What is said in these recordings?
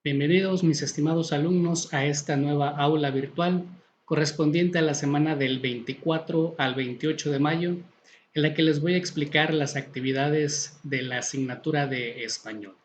Bienvenidos, mis estimados alumnos, a esta nueva aula virtual correspondiente a la semana del 24 al 28 de mayo, en la que les voy a explicar las actividades de la asignatura de español.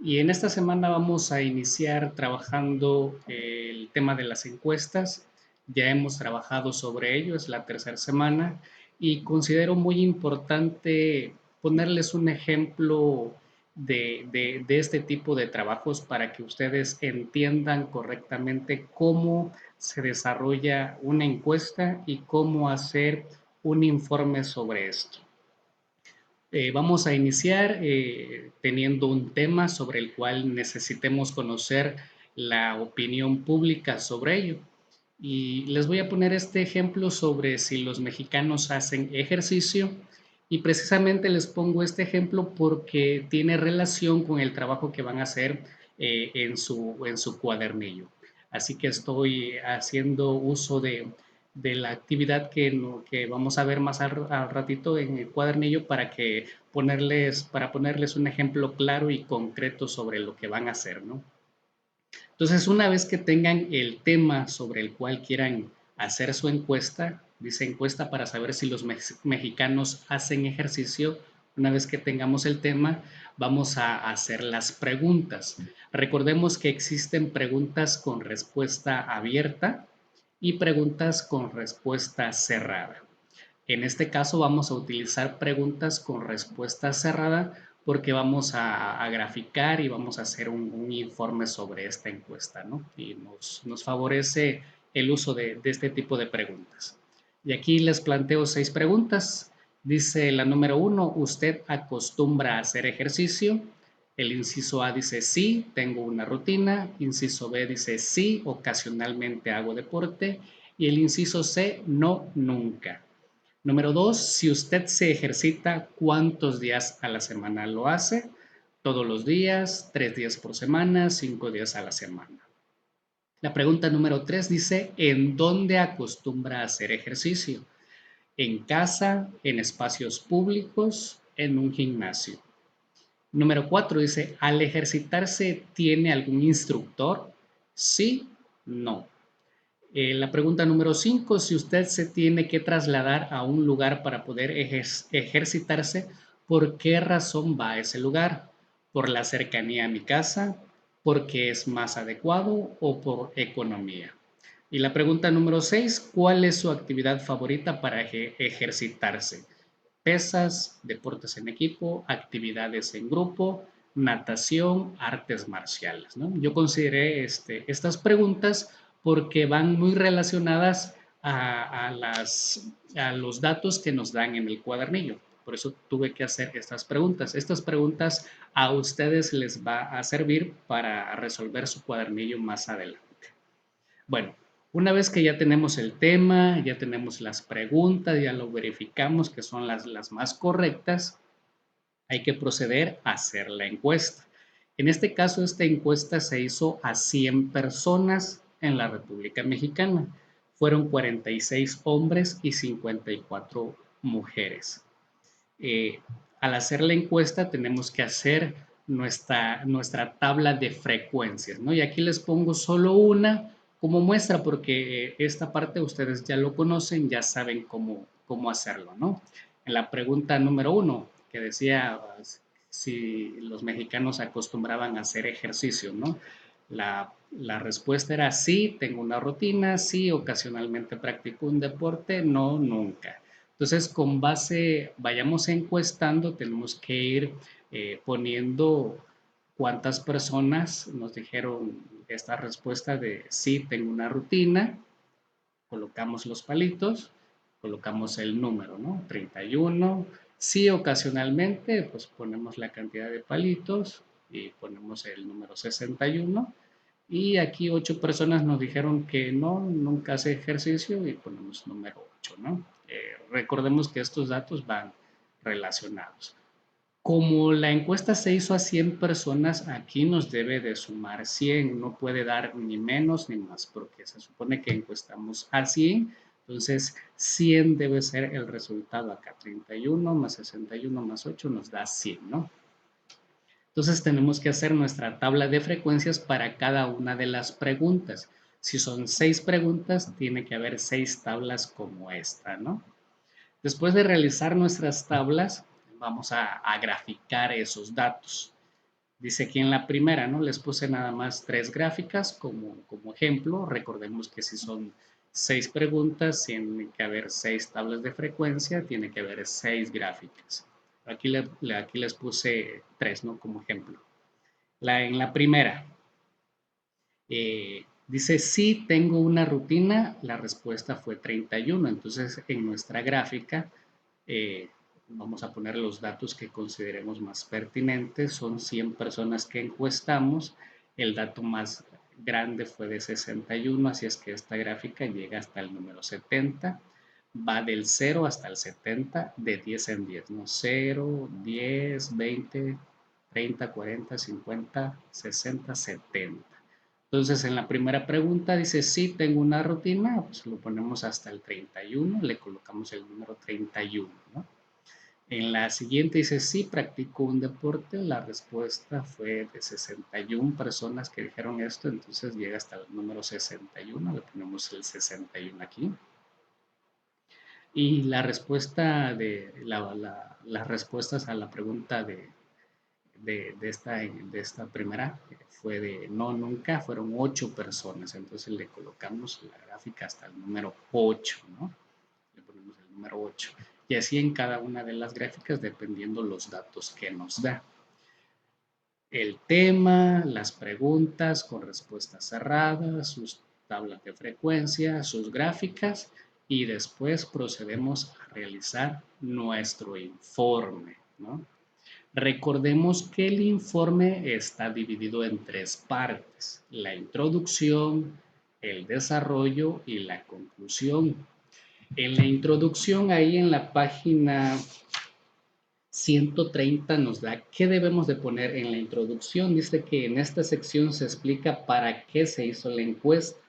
Y en esta semana vamos a iniciar trabajando el tema de las encuestas. Ya hemos trabajado sobre ello, es la tercera semana, y considero muy importante ponerles un ejemplo de este tipo de trabajos para que ustedes entiendan correctamente cómo se desarrolla una encuesta y cómo hacer un informe sobre esto. Vamos a iniciar teniendo un tema sobre el cual necesitemos conocer la opinión pública sobre ello. Y les voy a poner este ejemplo sobre si los mexicanos hacen ejercicio, y precisamente les pongo este ejemplo porque tiene relación con el trabajo que van a hacer en su cuadernillo. Así que estoy haciendo uso de la actividad que vamos a ver más al ratito en el cuadernillo para ponerles un ejemplo claro y concreto sobre lo que van a hacer, ¿no? Entonces, una vez que tengan el tema sobre el cual quieran hacer su encuesta, dice encuesta para saber si los mexicanos hacen ejercicio. Una vez que tengamos el tema, vamos a hacer las preguntas. Recordemos que existen preguntas con respuesta abierta y preguntas con respuesta cerrada. En este caso vamos a utilizar preguntas con respuesta cerrada porque vamos a graficar y vamos a hacer un informe sobre esta encuesta, ¿no? Y nos favorece el uso de este tipo de preguntas. Y aquí les planteo 6 preguntas. Dice la número 1, ¿usted acostumbra a hacer ejercicio? El inciso A dice sí, tengo una rutina. Inciso B dice sí, ocasionalmente hago deporte. Y el inciso C, no, nunca. Número 2, si usted se ejercita, ¿cuántos días a la semana lo hace? Todos los días, 3 días por semana, 5 días a la semana. La pregunta número 3 dice, ¿en dónde acostumbra a hacer ejercicio? ¿En casa, en espacios públicos, en un gimnasio? Número 4 dice, ¿al ejercitarse tiene algún instructor? Sí, no. La pregunta número 5, si usted se tiene que trasladar a un lugar para poder ejercitarse, ¿por qué razón va a ese lugar? ¿Por la cercanía a mi casa? ¿Porque es más adecuado o por economía? Y la pregunta número 6, ¿cuál es su actividad favorita para ejercitarse? Pesas, deportes en equipo, actividades en grupo, natación, artes marciales, ¿no? Yo consideré estas preguntas porque van muy relacionadas a los datos que nos dan en el cuadernillo. Por eso tuve que hacer estas preguntas. Estas preguntas a ustedes les va a servir para resolver su cuadernillo más adelante. Bueno, una vez que ya tenemos el tema, ya tenemos las preguntas, ya lo verificamos que son las más correctas, hay que proceder a hacer la encuesta. En este caso, esta encuesta se hizo a 100 personas en la República Mexicana. Fueron 46 hombres y 54 mujeres. Eh, Al hacer la encuesta tenemos que hacer nuestra tabla de frecuencias, ¿no? Y aquí les pongo solo una como muestra porque esta parte ustedes ya lo conocen, ya saben cómo hacerlo, ¿no? En la pregunta número 1, que decía si los mexicanos acostumbraban a hacer ejercicio, ¿no? La respuesta era sí, tengo una rutina, sí, ocasionalmente practico un deporte, no, nunca. Entonces, con base, vayamos encuestando, tenemos que ir poniendo cuántas personas nos dijeron esta respuesta de sí, tengo una rutina, colocamos los palitos, colocamos el número, ¿no? 31. Sí, ocasionalmente, pues ponemos la cantidad de palitos y ponemos el número 61. Y aquí 8 personas nos dijeron que no, nunca hace ejercicio y ponemos número 8, ¿no? Recordemos que estos datos van relacionados. Como la encuesta se hizo a 100 personas, aquí nos debe de sumar 100, no puede dar ni menos ni más, porque se supone que encuestamos a 100, entonces 100 debe ser el resultado acá, 31 más 61 más 8 nos da 100, ¿no? Entonces tenemos que hacer nuestra tabla de frecuencias para cada una de las preguntas. Si son 6 preguntas, tiene que haber 6 tablas como esta, ¿no? Después de realizar nuestras tablas, vamos a graficar esos datos. Dice aquí en la primera, ¿no? Les puse nada más 3 gráficas como ejemplo. Recordemos que si son 6 preguntas, tiene que haber 6 tablas de frecuencia, tiene que haber 6 gráficas. Aquí les puse 3, ¿no? Como ejemplo. En la primera, dice, sí tengo una rutina, la respuesta fue 31. Entonces, en nuestra gráfica, vamos a poner los datos que consideremos más pertinentes. Son 100 personas que encuestamos. El dato más grande fue de 61, así es que esta gráfica llega hasta el número 70. Va del 0 hasta el 70, de 10 en 10, ¿no? 0, 10, 20, 30, 40, 50, 60, 70. Entonces, en la primera pregunta dice, sí, tengo una rutina, pues lo ponemos hasta el 31, le colocamos el número 31, ¿no? En la siguiente dice, sí, practico un deporte, la respuesta fue de 61 personas que dijeron esto, entonces llega hasta el número 61, le ponemos el 61 aquí. Y la respuesta las respuestas a la pregunta de esta primera fue de no, nunca, fueron 8 personas. Entonces le colocamos la gráfica hasta el número 8, ¿no? Le ponemos el número 8. Y así en cada una de las gráficas, dependiendo los datos que nos da. El tema, las preguntas con respuestas cerradas, sus tablas de frecuencia, sus gráficas, y después procedemos a realizar nuestro informe, ¿no? Recordemos que el informe está dividido en 3 partes: la introducción, el desarrollo y la conclusión. En la introducción, ahí en la página 130 nos da qué debemos de poner en la introducción. Dice que en esta sección se explica para qué se hizo la encuesta,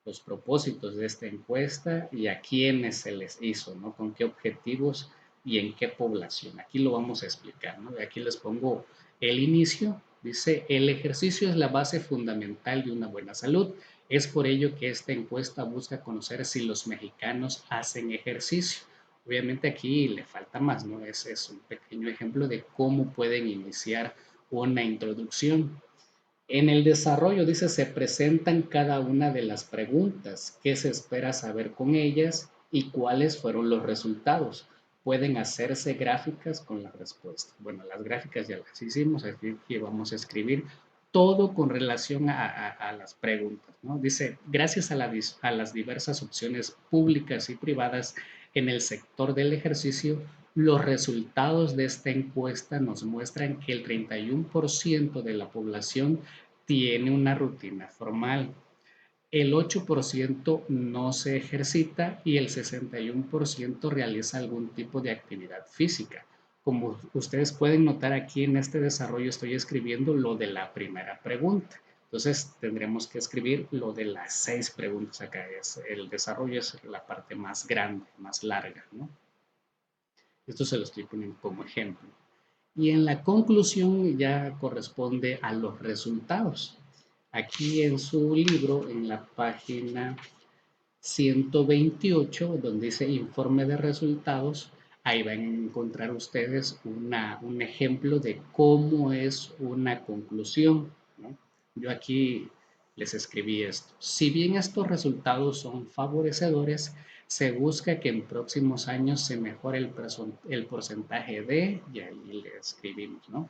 los propósitos de esta encuesta y a quiénes se les hizo, ¿no? Con qué objetivos y en qué población. Aquí lo vamos a explicar, ¿no? Aquí les pongo el inicio. Dice, el ejercicio es la base fundamental de una buena salud. Es por ello que esta encuesta busca conocer si los mexicanos hacen ejercicio. Obviamente aquí le falta más, ¿no? Es un pequeño ejemplo de cómo pueden iniciar una introducción. En el desarrollo, dice, se presentan cada una de las preguntas, qué se espera saber con ellas y cuáles fueron los resultados. Pueden hacerse gráficas con la respuesta. Bueno, las gráficas ya las hicimos, aquí vamos a escribir todo con relación a las preguntas, ¿no? Dice, gracias a las diversas opciones públicas y privadas en el sector del ejercicio, los resultados de esta encuesta nos muestran que el 31% de la población tiene una rutina formal, el 8% no se ejercita y el 61% realiza algún tipo de actividad física. Como ustedes pueden notar aquí en este desarrollo estoy escribiendo lo de la primera pregunta. Entonces tendremos que escribir lo de las 6 preguntas acá. El desarrollo es la parte más grande, más larga, ¿no? Esto se lo estoy poniendo como ejemplo. Y en la conclusión ya corresponde a los resultados. Aquí en su libro, en la página 128, donde dice informe de resultados, ahí van a encontrar ustedes un ejemplo de cómo es una conclusión, ¿no? Yo aquí les escribí esto. Si bien estos resultados son favorecedores, se busca que en próximos años se mejore el porcentaje de, y ahí le escribimos, ¿no?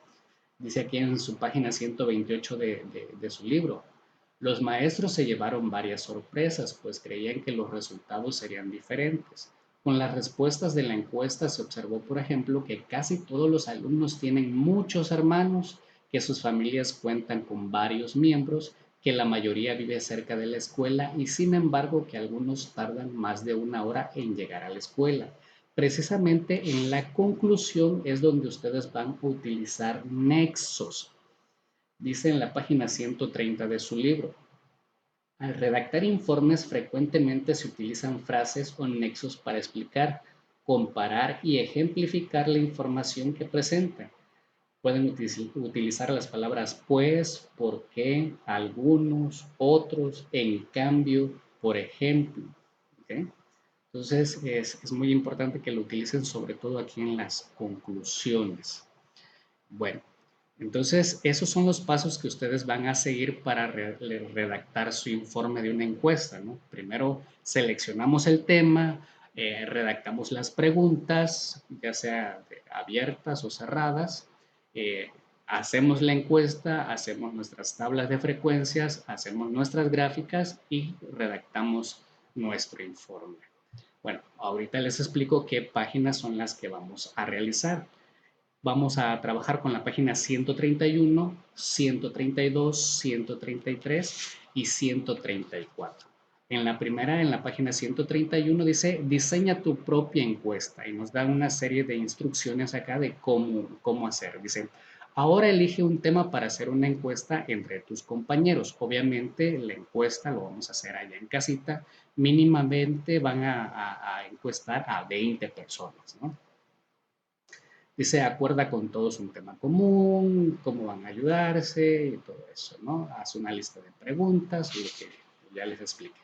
Dice aquí en su página 128 de su libro, los maestros se llevaron varias sorpresas, pues creían que los resultados serían diferentes. Con las respuestas de la encuesta se observó, por ejemplo, que casi todos los alumnos tienen muchos hermanos, que sus familias cuentan con varios miembros, que la mayoría vive cerca de la escuela y sin embargo que algunos tardan más de una hora en llegar a la escuela. Precisamente en la conclusión es donde ustedes van a utilizar nexos. Dice en la página 130 de su libro, al redactar informes frecuentemente se utilizan frases o nexos para explicar, comparar y ejemplificar la información que presentan. Pueden utilizar las palabras pues, por qué, algunos, otros, en cambio, por ejemplo. ¿Okay? Entonces es muy importante que lo utilicen sobre todo aquí en las conclusiones. Bueno, entonces esos son los pasos que ustedes van a seguir para redactar su informe de una encuesta, ¿no? Primero seleccionamos el tema, redactamos las preguntas, ya sea abiertas o cerradas, eh, hacemos la encuesta, hacemos nuestras tablas de frecuencias, hacemos nuestras gráficas y redactamos nuestro informe. Bueno, ahorita les explico qué páginas son las que vamos a realizar. Vamos a trabajar con la página 131, 132, 133 y 134. En la primera, en la página 131, dice diseña tu propia encuesta y nos da una serie de instrucciones acá de cómo hacer. Dice, ahora elige un tema para hacer una encuesta entre tus compañeros. Obviamente la encuesta lo vamos a hacer allá en casita. Mínimamente van a encuestar a 20 personas, ¿no? Dice, acuerda con todos un tema común, cómo van a ayudarse y todo eso, ¿no? Haz una lista de preguntas, lo que ya les expliqué.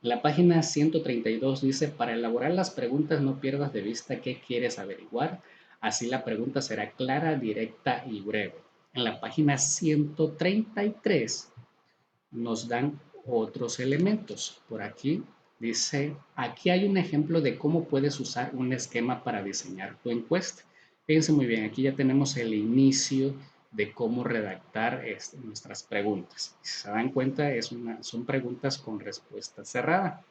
En la página 132 dice, para elaborar las preguntas no pierdas de vista qué quieres averiguar, así la pregunta será clara, directa y breve. En la página 133 nos dan otros elementos. Por aquí dice, aquí hay un ejemplo de cómo puedes usar un esquema para diseñar tu encuesta. Fíjense muy bien, aquí ya tenemos el inicio de cómo redactar nuestras preguntas. Si se dan cuenta, son preguntas con respuesta cerrada.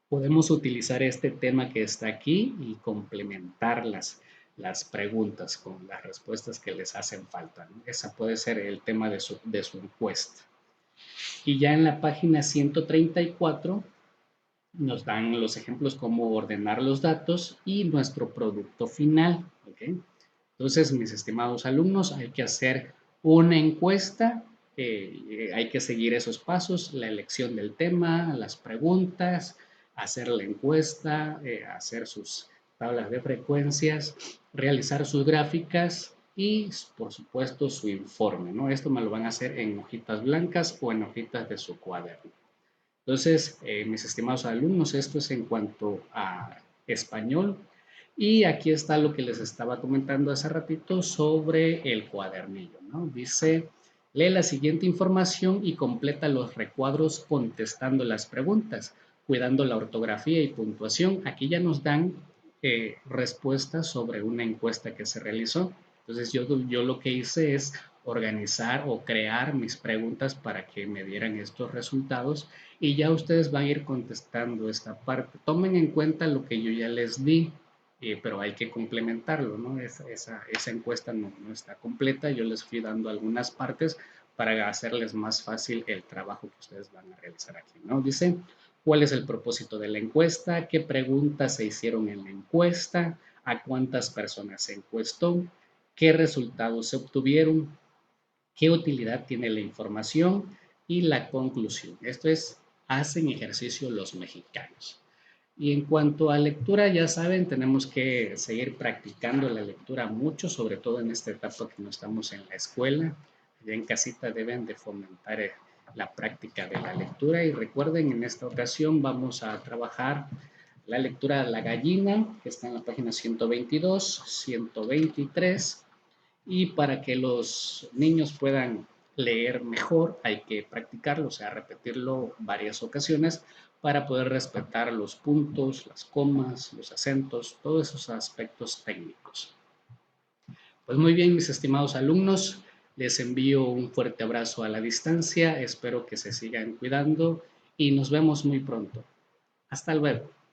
Podemos utilizar este tema que está aquí y complementar las preguntas con las respuestas que les hacen falta, ¿no? Esa puede ser el tema de su encuesta. Y ya en la página 134 nos dan los ejemplos cómo ordenar los datos y nuestro producto final. ¿Okay? Entonces, mis estimados alumnos, hay que hacer una encuesta, hay que seguir esos pasos, la elección del tema, las preguntas, hacer la encuesta, hacer sus tablas de frecuencias, realizar sus gráficas y, por supuesto, su informe, ¿no? Esto me lo van a hacer en hojitas blancas o en hojitas de su cuaderno. Entonces, mis estimados alumnos, esto es en cuanto a español. Y aquí está lo que les estaba comentando hace ratito sobre el cuadernillo, ¿no? Dice, lee la siguiente información y completa los recuadros contestando las preguntas, cuidando la ortografía y puntuación. Aquí ya nos dan respuestas sobre una encuesta que se realizó. Entonces, yo lo que hice es organizar o crear mis preguntas para que me dieran estos resultados y ya ustedes van a ir contestando esta parte. Tomen en cuenta lo que yo ya les di, pero hay que complementarlo, ¿no? Esa encuesta no está completa, yo les fui dando algunas partes para hacerles más fácil el trabajo que ustedes van a realizar aquí, ¿no? Dice, ¿cuál es el propósito de la encuesta? ¿Qué preguntas se hicieron en la encuesta? ¿A cuántas personas se encuestó? ¿Qué resultados se obtuvieron? ¿Qué utilidad tiene la información? Y la conclusión. Esto es, hacen ejercicio los mexicanos. Y en cuanto a lectura, ya saben, tenemos que seguir practicando la lectura mucho, sobre todo en esta etapa que no estamos en la escuela. Ya en casita deben de fomentar la práctica de la lectura. Y recuerden, en esta ocasión vamos a trabajar la lectura de La gallina, que está en la página 122, 123. Y para que los niños puedan leer mejor, hay que practicarlo, o sea, repetirlo varias ocasiones para poder respetar los puntos, las comas, los acentos, todos esos aspectos técnicos. Pues muy bien, mis estimados alumnos, les envío un fuerte abrazo a la distancia, espero que se sigan cuidando y nos vemos muy pronto. Hasta luego.